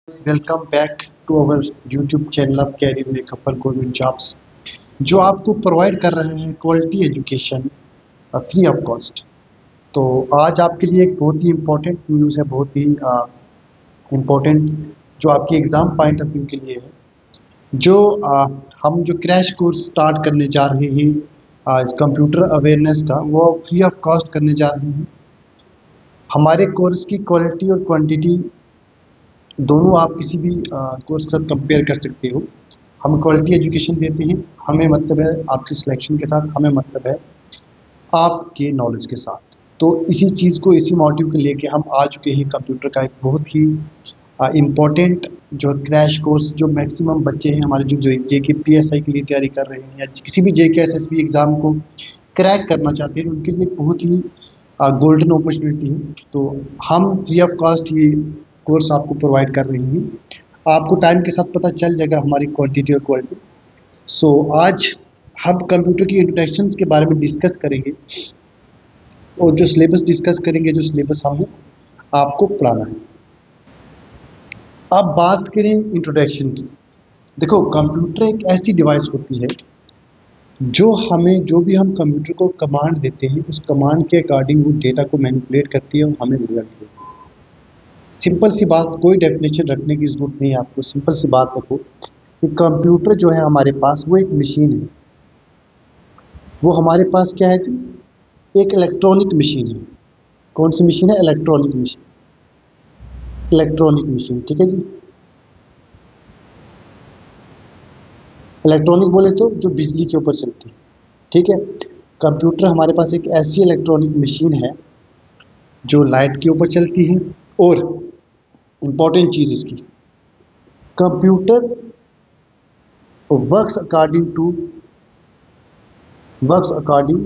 Welcome back to our YouTube channel of career में couple government jobs जो आपको provide कर रहे हैं quality education free of cost. तो आज आपके लिए एक बहुत ही इम्पोर्टेंट न्यूज़ है, बहुत ही इम्पोर्टेंट जो आपके एग्ज़ाम पॉइंट ऑफ व्यू के लिए है। जो हम जो क्रैश कोर्स स्टार्ट करने जा रहे हैं आज कंप्यूटर अवेयरनेस का, वो फ्री ऑफ कॉस्ट करने जा रहे हैं। हमारे कोर्स की क्वालिटी और क्वांटिटी दोनों आप किसी भी कोर्स के साथ कंपेयर कर सकते हो। हम क्वालिटी एजुकेशन देते हैं, हमें मतलब है आपकी सिलेक्शन के साथ, हमें मतलब है आपके नॉलेज के साथ। तो इसी चीज़ को, इसी मोटिव को लेके हम आ चुके हैं कंप्यूटर का एक बहुत ही इम्पोर्टेंट जो क्रैश कोर्स, जो मैक्सिमम बच्चे हैं हमारे जो जेके पीएसआई के लिए तैयारी कर रहे हैं या किसी भी जेके एसएसबी एग्ज़ाम को क्रैक करना चाहते हैं, उनके लिए बहुत ही गोल्डन अपॉर्चुनिटी है। तो हम फ्री ऑफ कॉस्ट ये कोर्स आपको प्रोवाइड कर रहे हैं। आपको टाइम के साथ पता चल जाएगा हमारी क्वांटिटी और क्वालिटी। सो आज हम कंप्यूटर की इंट्रोडक्शंस के बारे में डिस्कस करेंगे और जो सिलेबस डिस्कस करेंगे, जो सिलेबस हमें आपको पढ़ाना है। अब बात करें इंट्रोडक्शन की। देखो, कंप्यूटर एक ऐसी डिवाइस होती है जो हमें, जो भी हम कंप्यूटर को कमांड देते हैं, उस कमांड के अकॉर्डिंग वो डेटा को मैनिपुलेट करती है और हमें रिजल्ट देती है। सिंपल सी बात, कोई डेफिनेशन रखने की ज़रूरत नहीं है आपको। सिंपल सी बात रखो कि कंप्यूटर जो है हमारे पास, वो एक मशीन है। वो हमारे पास क्या है जी? एक इलेक्ट्रॉनिक मशीन है। कौन सी मशीन है? Electronic machine. इलेक्ट्रॉनिक मशीन, ठीक है जी। इलेक्ट्रॉनिक बोले तो जो बिजली के ऊपर चलती है, ठीक है। कंप्यूटर हमारे पास एक ऐसी इलेक्ट्रॉनिक मशीन है जो लाइट के ऊपर चलती है। और इम्पॉर्टेंट चीज़ इसकी, कंप्यूटर वर्क्स अकॉर्डिंग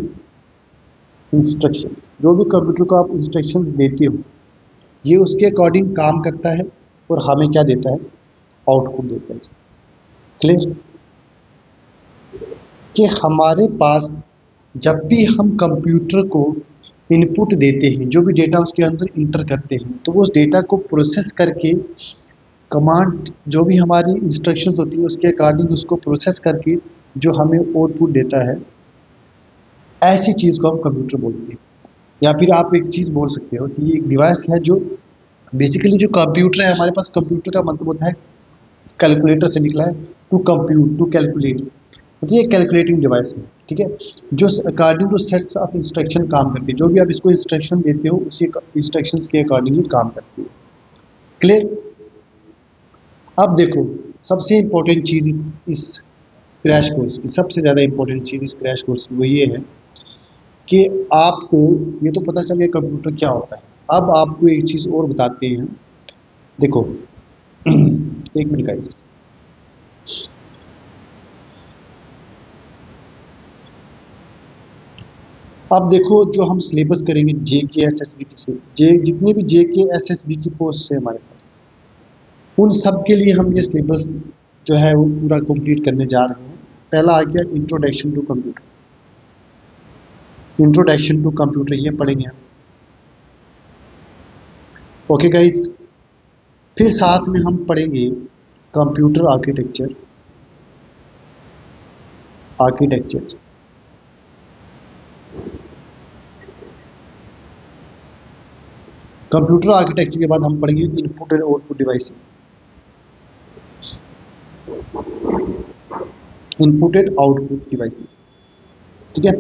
इंस्ट्रक्शन। जो भी कंप्यूटर को आप इंस्ट्रक्शन देते हो, ये उसके अकॉर्डिंग काम करता है और हमें क्या देता है? आउटपुट देता है। क्लियर? कि हमारे पास जब भी हम कंप्यूटर को इनपुट देते हैं, जो भी डेटा उसके अंदर इंटर करते हैं, तो वो उस डेटा को प्रोसेस करके, कमांड जो भी हमारी इंस्ट्रक्शंस होती है उसके अकॉर्डिंग उसको प्रोसेस करके जो हमें आउटपुट देता है, ऐसी चीज़ को हम कंप्यूटर बोलते हैं। या फिर आप एक चीज़ बोल सकते हो कि ये एक डिवाइस है जो बेसिकली, जो कंप्यूटर है हमारे पास, कंप्यूटर का मतलब होता है, कैलकुलेटर से निकला है, टू कंप्यूट, टू कैलकुलेट। मतलब ये कैलकुलेटिंग डिवाइस है, ठीक है, जो according two sets of instruction काम करती है। जो भी आप इसको इंस्ट्रक्शन देते हो, उसी इंस्ट्रक्शंस के अकॉर्डिंग ही काम करती है। क्लियर? अब देखो, सबसे इम्पोर्टेंट चीज़ इस क्रैश कोर्स की, सबसे ज़्यादा इम्पोर्टेंट चीज़ इस क्रैश कोर्स की वो ये है कि आपको ये तो पता चल गया कंप्यूटर क्या होता है। अब आपको एक चीज़ और बताते हैं। देखो, एक मिनट गाइस। अब देखो, जो हम सिलेबस करेंगे जेके एसएसबी की से, जे जितने भी जेके एसएसबी की पोस्ट है हमारे पास, उन सब के लिए हम ये सिलेबस जो है वो पूरा कंप्लीट करने जा रहे हैं। पहला आ गया introduction to computer. Introduction to computer ये पढ़ेंगे हम। Okay guys. फिर साथ में हम पढ़ेंगे computer architecture. Architecture computer architecture के बाद हम पढ़ेंगे input and output devices. Input and output devices, ठीक है।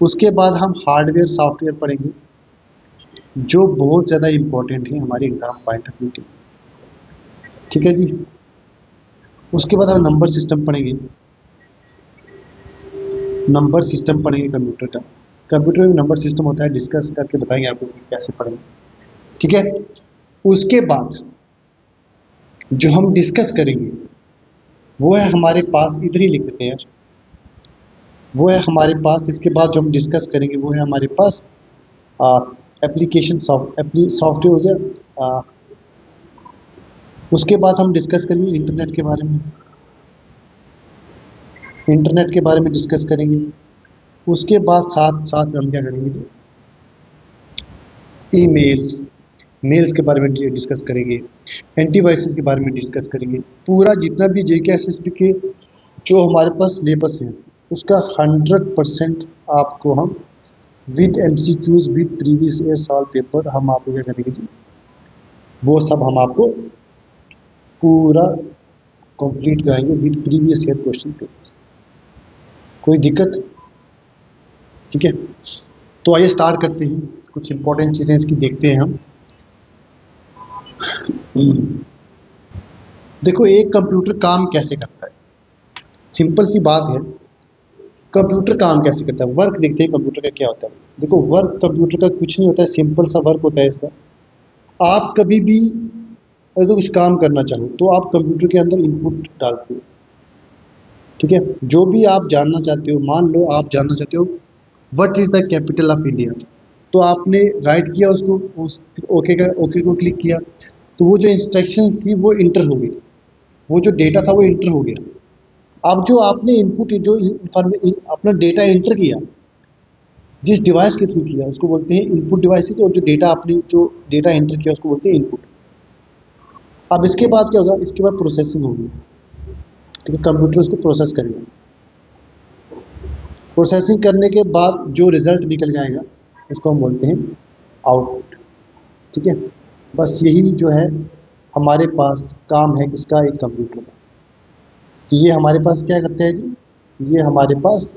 उसके बाद हम हार्डवेयर सॉफ्टवेयर पढ़ेंगे, जो बहुत ज़्यादा इंपॉर्टेंट है हमारे एग्जाम पॉइंट ऑफ व्यू के, ठीक है जी। उसके बाद हम नंबर सिस्टम पढ़ेंगे। नंबर सिस्टम पढ़ेंगे कंप्यूटर का। कंप्यूटर में नंबर सिस्टम होता है, डिस्कस करके बताएंगे आपको कि कैसे पढ़ेंगे, ठीक है। उसके बाद जो हम डिस्कस करेंगे वो है हमारे पास, इधर ही लिख देते हैं यार, वो है हमारे पास, इसके बाद जो हम डिस्कस करेंगे वो है हमारे पास एप्लीकेशन सॉफ्टवेयर हो गया। उसके बाद हम डिस्कस करेंगे इंटरनेट के बारे में। इंटरनेट के बारे में डिस्कस करेंगे। उसके बाद साथ साथ में हम क्या करेंगे? ईमेल्स, मेल्स के बारे में डिस्कस करेंगे, एंटीवायरस के बारे में डिस्कस करेंगे। पूरा जितना भी जेके एसएसबी के जो हमारे पास सिलेबस है उसका 100% आपको हम with MCQs with previous year solve paper हम आपको क्या करेंगे जी, वो सब हम आपको पूरा कंप्लीट कराएंगे with previous year question paper. कोई दिक्कत? ठीक है, तो आइए स्टार्ट करते हैं। कुछ इंपॉर्टेंट चीज़ें इसकी देखते हैं हम। देखो, एक कंप्यूटर काम कैसे करता है, सिंपल सी बात है। कंप्यूटर काम कैसे करता है, वर्क देखते हैं कंप्यूटर का क्या होता है। देखो, वर्क कंप्यूटर का कुछ नहीं होता है, सिंपल सा वर्क होता है इसका। आप कभी भी अगर कुछ काम करना चाहो तो आप कंप्यूटर के अंदर इनपुट डालते हो, ठीक है। जो भी आप जानना चाहते हो, मान लो आप जानना चाहते हो what is the capital of India, तो आपने राइट किया उसको, उस ओके को क्लिक किया, तो वो जो इंस्ट्रक्शंस थी वो इंटर हो गई, वो जो डेटा था वो इंटर हो गया। अब जो आपने इनपुट जो अपना डेटा एंटर किया जिस डिवाइस के थ्रू किया उसको बोलते हैं इनपुट डिवाइस, और जो डेटा आपने जो डेटा एंटर किया उसको बोलते हैं इनपुट। अब इसके बाद क्या होगा, इसके बाद प्रोसेसिंग होगी, ठीक है। कंप्यूटर उसको प्रोसेस करेगा, प्रोसेसिंग करने के बाद जो रिजल्ट निकल जाएगा उसको हम बोलते हैं आउटपुट, ठीक है। बस यही जो है हमारे पास काम है किसका, एक कंप्यूटर का। ये हमारे पास क्या करते हैं जी, ये हमारे पास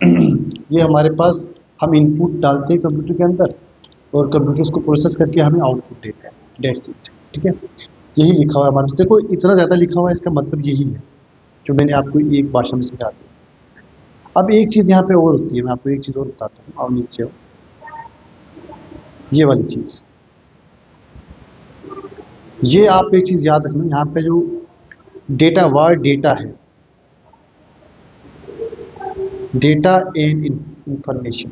ये हमारे पास हम इनपुट डालते हैं कंप्यूटर के अंदर और कंप्यूटर उसको प्रोसेस करके हमें आउटपुट देता है, दैट्स इट, ठीक है। यही लिखा हुआ है हमारे, देखो इतना ज़्यादा लिखा हुआ है, इसका मतलब यही है जो मैंने आपको एक भाषा में सिखा दी। अब एक चीज़ यहाँ पे और होती है, मैं आपको एक चीज़ और बताता हूँ। और नीचे हो ये वाली चीज़, ये आप एक चीज़ याद रखना, यहाँ पे जो डेटा वर्ड डेटा है, डेटा एंड इंफॉर्मेशन,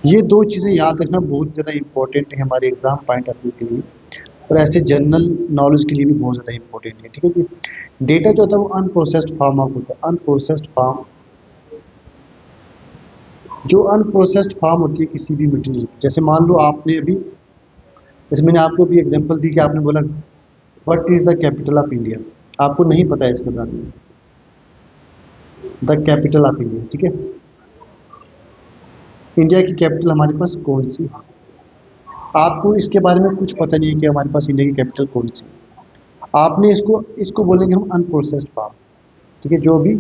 ये दो चीज़ें याद रखना बहुत ज़्यादा इंपॉर्टेंट है हमारे एग्जाम पॉइंट ऑफ व्यू के लिए, और ऐसे जनरल नॉलेज के लिए भी बहुत ज़्यादा इंपॉर्टेंट है, ठीक है जी। डेटा जो होता है वो अनप्रोसेस्ड फॉर्म ऑफ होता है, अनप्रोसेस्ड फॉर्म, जो अनप्रोसेस्ड फॉर्म होती है किसी भी मटेरियल, जैसे मान लो आपने अभी, जैसे मैंने आपको भी एग्जांपल दी कि आपने बोला what is the capital of India, आपको नहीं पता है इसके बारे में, द कैपिटल ऑफ इंडिया, ठीक है। इंडिया की कैपिटल हमारे पास कौन सी है, आपको इसके बारे में कुछ पता नहीं है कि हमारे पास इंडिया की कैपिटल कौन सी है। आपने इसको इसको बोलेंगे हम अनप्रोसेस्ड फॉर्म, ठीक है, जो भी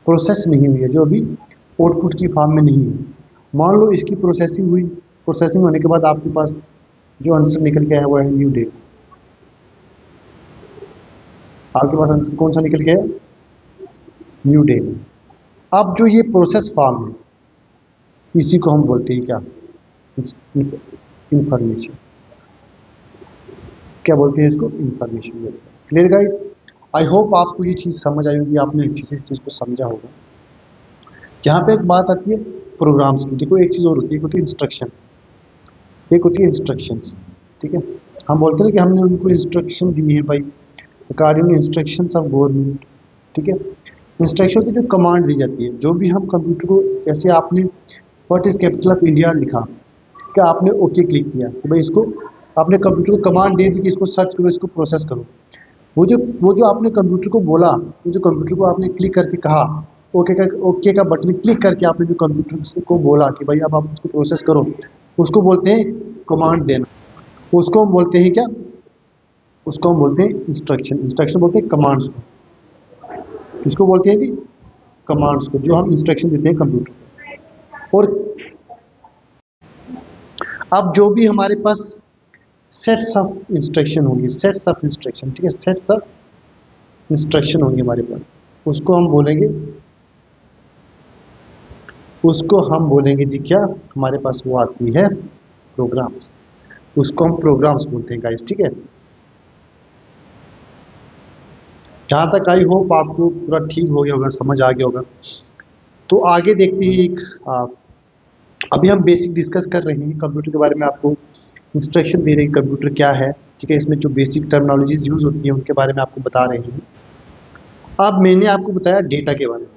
प्रोसेस नहीं हुई है, जो भी आउटपुट की फॉर्म में नहीं है। मान लो इसकी प्रोसेसिंग हुई, प्रोसेसिंग होने के बाद आपके पास जो आंसर निकल के आया वो है न्यू डे, आपके पास आंसर कौन सा निकल के आया, न्यू डे। अब जो ये प्रोसेस फॉर्म है इसी को हम बोलते हैं क्या, इंफॉर्मेशन। क्या बोलते हैं इसको, इंफॉर्मेशन बोलते हैं। क्लियर गाइस, आई होप आपको ये चीज़ समझ आई होगी, आपने अच्छे से इस चीज़ को समझा होगा। यहाँ पे एक बात आती है प्रोग्राम्स की, देखो एक चीज़ और होती है, एक होती है इंस्ट्रक्शन, एक होती है इंस्ट्रक्शन, ठीक है। हम बोलते हैं कि हमने उनको इंस्ट्रक्शन दी है भाई, अकॉर्डिंग इंस्ट्रक्शन ऑफ गवर्नमेंट, ठीक है। इंस्ट्रक्शन की जो कमांड दी जाती है, जो भी हम कंप्यूटर को, जैसे आपने what is capital of India लिखा, क्या आपने ओके क्लिक किया तो भाई इसको आपने कंप्यूटर को कमांड दे दी कि इसको सर्च करो, इसको प्रोसेस करो। वो जो आपने कंप्यूटर को बोला, वो जो कंप्यूटर को आपने क्लिक करके कहा, ओके का बटन क्लिक करके आपने जो कंप्यूटर को बोला कि भाई अब आप इसको प्रोसेस करो, उसको बोलते हैं कमांड देना। उसको हम बोलते हैं क्या, उसको हम बोलते हैं इंस्ट्रक्शन, इंस्ट्रक्शन बोलते हैं कमांड्स को। किसको बोलते हैं जी, कमांड्स को, जो हम इंस्ट्रक्शन देते हैं कंप्यूटर को। और अब जो भी हमारे पास सेट्स ऑफ इंस्ट्रक्शन होंगे, सेट्स ऑफ इंस्ट्रक्शन, ठीक है, सेट्स ऑफ इंस्ट्रक्शन होंगे हमारे पास, उसको हम बोलेंगे, उसको हम बोलेंगे जी क्या, हमारे पास वो आती है प्रोग्राम्स, उसको हम प्रोग्राम्स बोलते हैं गाइस, ठीक है। जहाँ तक आई होप आपको पूरा ठीक हो गया होगा, समझ आ गया होगा। तो आगे देखते हैं एक अभी हम बेसिक डिस्कस कर रहे हैं कंप्यूटर के बारे में, आपको इंस्ट्रक्शन दे रहे हैं कंप्यूटर क्या है, ठीक है। इसमें जो बेसिक टर्मिनोलॉजीज यूज होती है उनके बारे में आपको बता रहे हैं। अब मैंने आपको बताया डेटा के बारे में,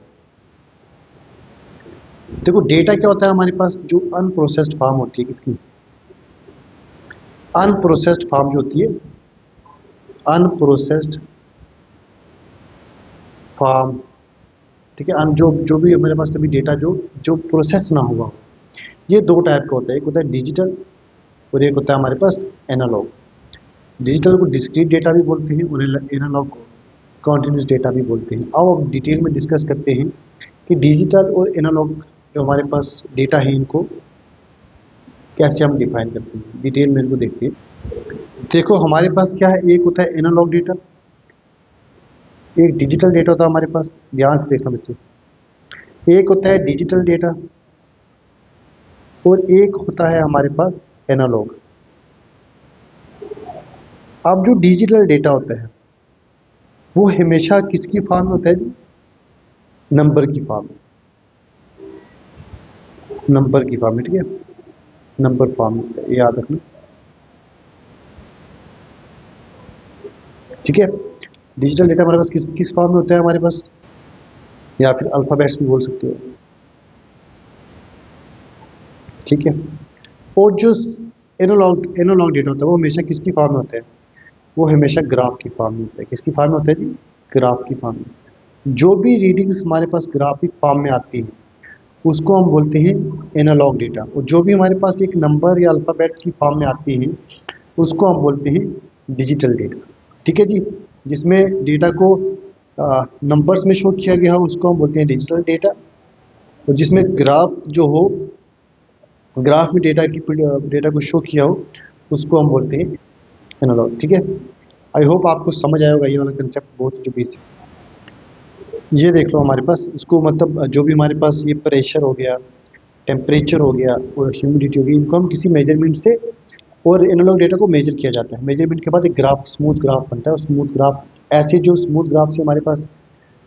देखो डेटा क्या होता है हमारे पास, जो अनप्रोसेस्ड फॉर्म होती है किसकी, अनप्रोसेस्ड फॉर्म जो होती है, अनप्रोसेस्ड फॉर्म, ठीक है। जो जो भी हमारे पास अभी डेटा जो जो प्रोसेस ना हुआ हो, ये दो टाइप का होता है, एक होता है डिजिटल और एक होता है हमारे पास एनालॉग। डिजिटल को डिस्क्रीट डेटा भी बोलते हैं और एनालॉग को कॉन्टिन्यूस डेटा भी बोलते हैं। आओ अब डिटेल में डिस्कस करते हैं कि डिजिटल और एनालॉग जो हमारे पास डेटा है इनको कैसे हम डिफाइन करते हैं, डिटेल में इनको देखते हैं। देखो हमारे पास क्या है, एक होता है एनालॉग डेटा, एक डिजिटल डेटा होता है हमारे पास। ध्यान से देखना बच्चे, एक होता है डिजिटल डेटा और एक होता है हमारे पास एनालॉग। अब जो डिजिटल डेटा होता है वो हमेशा किसकी फॉर्म में होता है जी, नंबर की फॉर्म में, नंबर की फॉर्म में, ठीक है, नंबर फॉर्म में होता है, ये याद रखना, ठीक है। डिजिटल डेटा हमारे पास किस किस फॉर्म में होता है हमारे पास, या फिर अल्फ़ाबेट्स भी बोल सकते हो, ठीक है। और जो एनालॉग एनालॉग डेटा होता है वो हमेशा किसकी फॉर्म में होता है, वो हमेशा ग्राफ की फॉर्म में होता है। किसकी फॉर्म में होता है जी, ग्राफ की फॉर्म में। जो भी रीडिंग्स हमारे पास ग्राफिक फॉर्म में आती है उसको हम बोलते हैं एनालॉग डेटा, और जो भी हमारे पास एक नंबर या अल्फ़ाबेट की फॉर्म में आती है उसको हम बोलते हैं डिजिटल डेटा, ठीक है जी। जिसमें डेटा को नंबर्स में शो किया गया हो उसको हम बोलते हैं डिजिटल डेटा, और जिसमें ग्राफ जो हो, ग्राफ में डेटा को शो किया हो उसको हम बोलते हैं एनालॉग, ठीक है। आई होप आपको समझ आया होगा ये वाला कंसेप्ट, बहुत जो बेसिक। ये देख लो हमारे पास इसको, मतलब जो भी हमारे पास ये प्रेशर हो गया, टेम्परेचर हो गया और ह्यूमिडिटी हो गई, इनको हम किसी मेजरमेंट से, और एनालॉग डेटा को मेजर किया जाता है। मेजरमेंट के बाद एक ग्राफ, स्मूथ ग्राफ बनता है, और स्मूथ ग्राफ, ऐसे जो स्मूथ ग्राफ से हमारे पास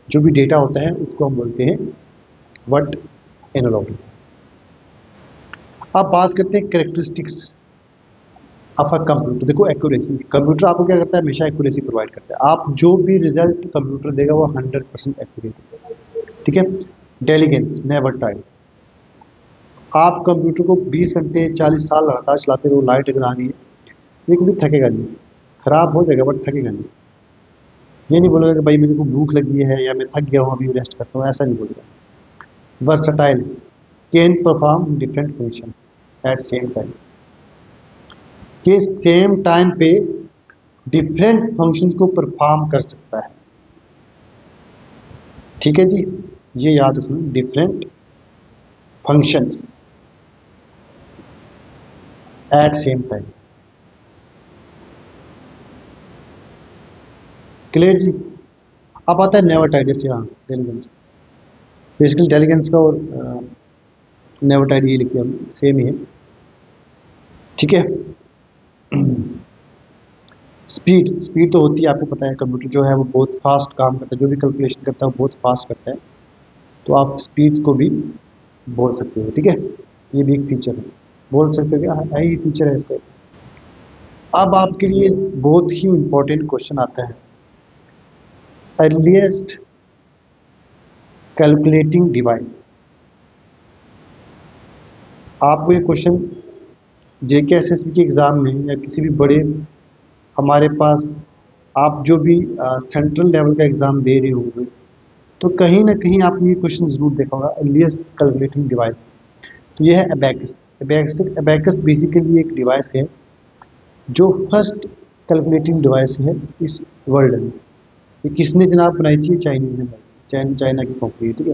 जो भी डेटा होता है उसको हम बोलते हैं व्हाट, एनालॉग। अब बात करते हैं कैरेक्टरिस्टिक्स ऑफ अ कंप्यूटर। देखो एक्यूरेसी, कंप्यूटर आपको क्या करता है, हमेशा एक्यूरेसी प्रोवाइड करता है। आप जो भी रिजल्ट कंप्यूटर देगा वो 100% एक्यूरेट है, ठीक है। डेलीगेंस, नेवर टाइम, आप कंप्यूटर को 20 घंटे 40 साल लगातार चलाते रहो, लाइट अगर आ रही है ये कभी थकेगा नहीं, खराब हो जाएगा बट थकेगा नहीं। ये नहीं बोलेगा कि भाई मेरे को भूख लगी है या मैं थक गया हूँ अभी रेस्ट करता हूँ, ऐसा नहीं बोलेगा। Versatile, can perform different function at same time, के सेम टाइम पे डिफरेंट फंक्शंस को परफॉर्म कर सकता है, ठीक है जी। ये याद रखना, different functions at same time, clear जी। अब आता है नेवर टाइड, जैसे हाँ डेलीगेंस, बेसिकली डेलीगेंस का और नेवर टाइड ये लिखिए हम, सेम ही है, ठीक है। स्पीड, स्पीड तो होती है आपको पता है, कंप्यूटर जो है वो बहुत फास्ट काम करता है, जो भी कैलकुलेशन करता है वो बहुत फास्ट करता है, तो आप स्पीड को भी बोल सकते हो, ठीक है। ये भी एक फीचर है, बोल सकते हो क्या, है ही फीचर है इसका। अब आपके लिए बहुत ही इंपॉर्टेंट क्वेश्चन आता है, अर्लीस्ट कैलकुलेटिंग डिवाइस। आपको ये क्वेश्चन JK SSB के एग्ज़ाम में या किसी भी बड़े हमारे पास, आप जो भी सेंट्रल लेवल का एग्ज़ाम दे रहे होंगे तो कहीं ना कहीं आपने ये क्वेश्चन ज़रूर देखा होगा, अर्लीस्ट कैलकुलेटिंग डिवाइस। तो ये है अबैकस। अबैकस अबैकस बेसिकली एक डिवाइस है जो फर्स्ट कैलकुलेटिंग डिवाइस है इस वर्ल्ड में। ये किसने जनाब बनाई थी, चाइनीज़ ने बनाई, चाइना की कंपनी, ठीक है।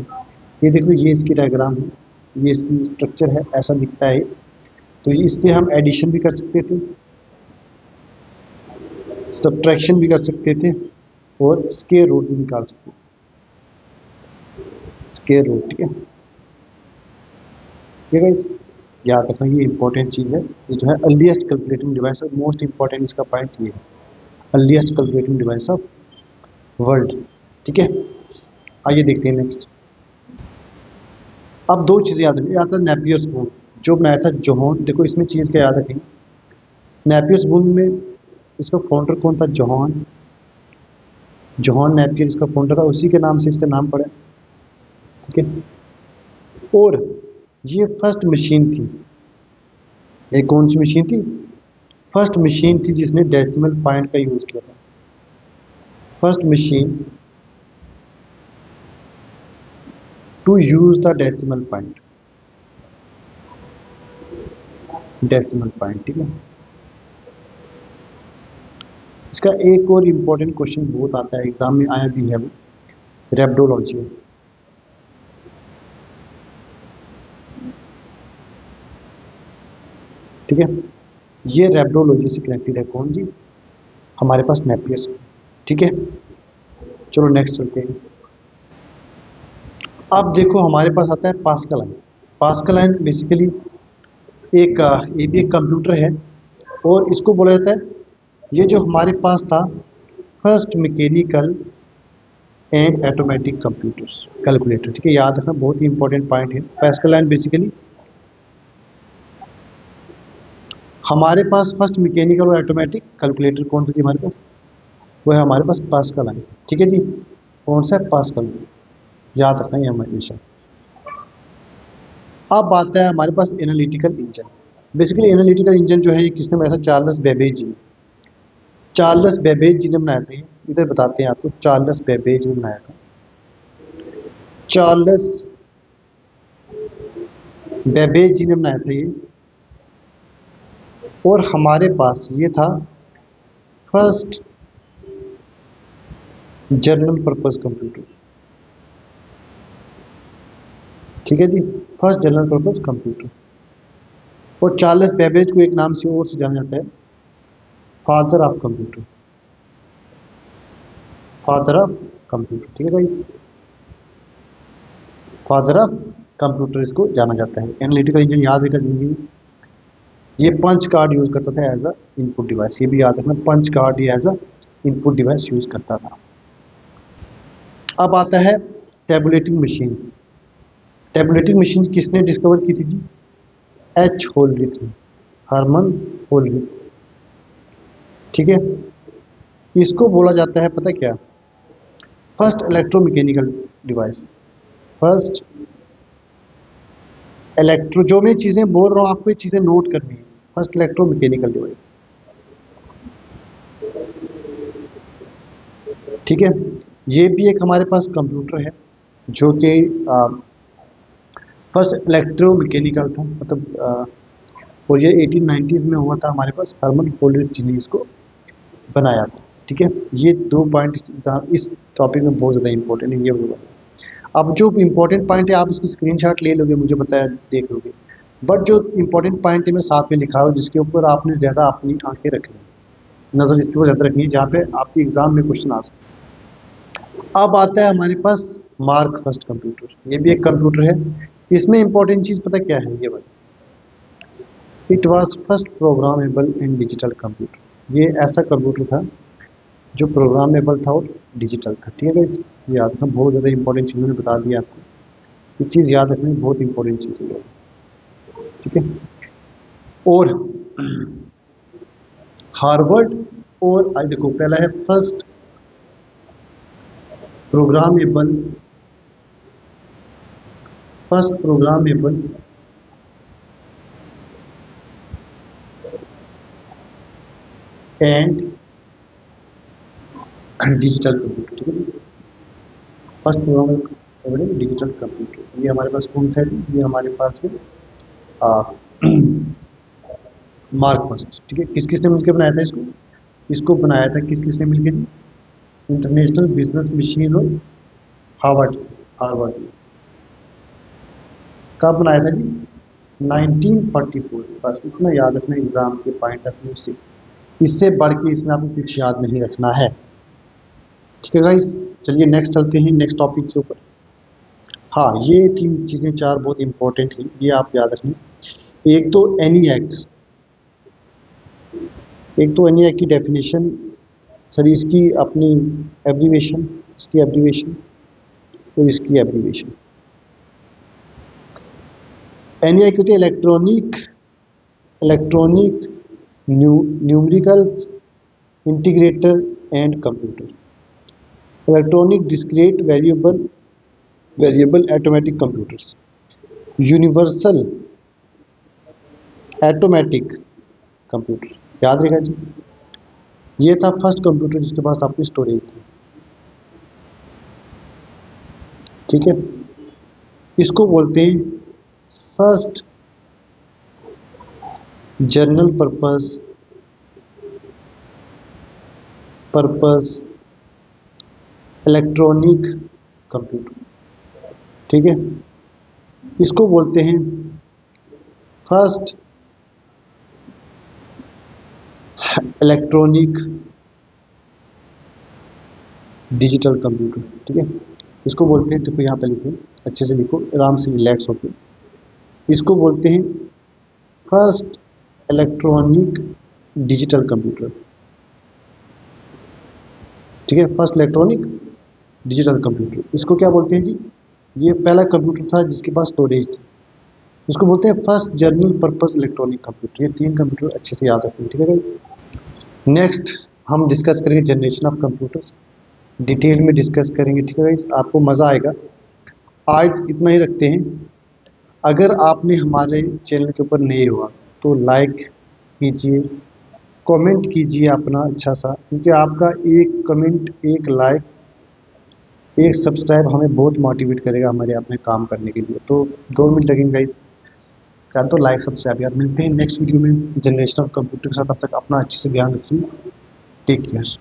ये देखो ये इसकी डायग्राम है, ये इसकी स्ट्रक्चर है, ऐसा दिखता है। तो इससे हम एडिशन भी कर सकते थे, सब्ट्रैक्शन भी कर सकते थे, और स्क्वायर रूट भी निकाल सकते थे, स्क्वायर रूट, ठीक है। ठीक है, याद रखना ये इंपॉर्टेंट चीज़ है, ये जो है अर्लीस्ट कैलकुलेटिंग डिवाइस और मोस्ट इंपॉर्टेंट इसका पॉइंट ये है, earliest calculating device of world, ठीक है। आइए देखते हैं नेक्स्ट। अब दो चीज़ें याद रखिए, आता है नेपियर्स बोन, जो बनाया था जोहन। देखो इसमें चीज़ क्या याद रखेंगे, नेपियर्स बोन में इसका फाउंडर कौन था, जोहन, जोहन नेपियर इसका फाउंडर था, उसी के नाम से इसका नाम पड़ा है, ठीक है। और ये फर्स्ट मशीन थी, ये कौन सी मशीन थी? फर्स्ट मशीन थी जिसने डेसिमल पॉइंट का यूज किया था। First machine to use the decimal point, decimal point, ठीक है। इसका एक और इम्पोर्टेंट क्वेश्चन बहुत आता है, एग्जाम में आया भी है, वो रेप्डोलॉजी। ठीक है, ये रेप्डोलॉजी से कनेक्टेड है कौन जी? हमारे पास नेपियर्स। ठीक है, चलो नेक्स्ट चलते हैं। अब देखो हमारे पास आता है pascal line. Pascal line basically एक ये भी एक कंप्यूटर है, और इसको बोला जाता है, ये जो हमारे पास था first mechanical and automatic computers calculator. ठीक है, याद रखना, बहुत ही इंपॉर्टेंट पॉइंट है। पास्कल लाइन बेसिकली हमारे पास फर्स्ट मैकेनिकल और ऑटोमेटिक कैलकुलेटर कौन सा थी हमारे पास? वो है हमारे पास पास्कल लाइन। ठीक है जी, कौन सा है? पास्कल, याद रखना है हमेशा। अब आता है हमारे पास analytical engine. Basically analytical engine जो है ये किसने बनाया था? Charles Babbage ji. Charles Babbage ji ने बनाया था। ये इधर बताते हैं आपको, चार्ल्स बेबेज ने बनाया था। चार्ल्स बेबेज जी ने बनाया था ये। और हमारे पास ये था फर्स्ट जनरल पर्पस कंप्यूटर। ठीक है जी, फर्स्ट जनरल पर्पस कंप्यूटर। और चार्ल्स बेबेज को एक नाम से और से जाना जाता है, father of computer. Father of computer, ठीक है भाई, फादर ऑफ कंप्यूटर इसको जाना जाता है। एनालिटिकल इंजन याद रखा जिंदगी, ये पंच कार्ड यूज करता था एज अ इनपुट डिवाइस। ये भी याद रखना, पंच कार्ड ये as a input device use करता था। अब आता है टेबुलेटिंग मशीन। टेबुलेटिंग मशीन किसने डिस्कवर की थी जी? एच होलरिथ ने, हरमन होलरिथ। ठीक है, इसको बोला जाता है पता क्या? First electromechanical device. First electro, जो मैं चीज़ें बोल रहा हूँ आपको ये चीज़ें नोट करनी है। First electromechanical device. ठीक है, ये भी एक हमारे पास कंप्यूटर है जो कि फर्स्ट इलेक्ट्रोमैकेनिकल था, मतलब और ये 1890s में हुआ था हमारे पास। हरमन होलरिथ जी ने इसको बनाया था। ठीक है, ये दो पॉइंट इस टॉपिक में बहुत ज़्यादा इंपॉर्टेंट है, ये होगा। अब जो इम्पोर्टेंट पॉइंट है आप इसकी स्क्रीनशॉट ले लोगे, मुझे बताया देख लोगे, बट जो इम्पोर्टेंट पॉइंट है मैं साथ में लिखा हूँ, जिसके ऊपर आपने ज़्यादा अपनी आंखें रखनी, नज़र इसके ऊपर ज़्यादा रखनी है, जहाँ पे आपके एग्जाम में क्वेश्चन आ सकते। अब आता है हमारे पास मार्क फर्स्ट कंप्यूटर। ये भी एक कंप्यूटर है। इसमें इंपॉर्टेंट चीज़ पता क्या है? ये बात, it was first programmable in digital computer. ये ऐसा कंप्यूटर था जो प्रोग्रामेबल था और डिजिटल था। ठीक है गाइस, ये याद रखना, बहुत ज़्यादा इंपॉर्टेंट चीज़ मैंने बता दिया आपको। ये चीज़ याद रखनी बहुत इंपॉर्टेंट चीज़ है। ठीक है, और हार्वर्ड, और आज देखो पहला है first programmable, first programmable and digital computer. ठीक है, फर्स्ट प्रोग्रामेबल डिजिटल कंप्यूटर, ये हमारे पास कौन सा है? ये हमारे पास है मार्क फर्स्ट। ठीक है, किस किसने मिलकर बनाया था इसको? इसको बनाया था किस किसने मिलकर? इंटरनेशनल बिजनेस मशीन और हार्वर्ड। हार्वर्ड कब बनाया था जी? 1944। बस इतना याद रखना एग्जाम के पॉइंट ऑफ व्यू से, इससे बढ़ के इसमें आपको कुछ याद नहीं रखना है। ठीक है गाइस, चलिए नेक्स्ट चलते हैं, नेक्स्ट टॉपिक के ऊपर। हाँ, ये तीन चीज़ें चार बहुत इंपॉर्टेंट हैं, ये आप याद रखें। एक तो एनीएक, एक तो एनीएक की डेफिनेशन, सर इसकी अपनी एब्रीवेशन, इसकी एब्रीवेशन और इसकी एब्रीवेशन। एनीएक होती है electronic, electronic numerical integrator and computer, electronic discrete variable, variable automatic computers. Universal automatic computer, याद रखा जी। ये था फर्स्ट कंप्यूटर जिसके पास आपकी स्टोरेज थी, ठीक है। इसको बोलते हैं first general purpose electronic computer, ठीक है। इसको बोलते हैं फर्स्ट इलेक्ट्रॉनिक डिजिटल कंप्यूटर, ठीक है। इसको बोलते हैं, देखो यहाँ पे लिखो, अच्छे से लिखो, आराम से रिलैक्स होकर। इसको बोलते हैं फर्स्ट इलेक्ट्रॉनिक डिजिटल कंप्यूटर, ठीक है। फर्स्ट इलेक्ट्रॉनिक डिजिटल कंप्यूटर, इसको क्या बोलते हैं जी? ये पहला कंप्यूटर था जिसके पास स्टोरेज थी। इसको बोलते हैं first general purpose electronic computer. ये तीन कंप्यूटर अच्छे से याद रखेंगे, ठीक है भाई। नेक्स्ट हम डिस्कस करेंगे जनरेशन ऑफ कंप्यूटर्स, डिटेल में डिस्कस करेंगे, ठीक है भाई, आपको मज़ा आएगा। आज इतना ही रखते हैं। अगर आपने हमारे चैनल के ऊपर नए हुआ तो लाइक कीजिए, कमेंट कीजिए अपना अच्छा सा, क्योंकि आपका एक कमेंट, एक लाइक, एक सब्सक्राइब हमें बहुत मोटिवेट करेगा हमारे अपने काम करने के लिए। तो 2 मिनट लगेंगे गाइस, कर दो लाइक सब्सक्राइब यार। मिलते हैं नेक्स्ट वीडियो में जनरेशन ऑफ कंप्यूटर के साथ। तब तक अपना अच्छे से ध्यान रखिए, टेक केयर।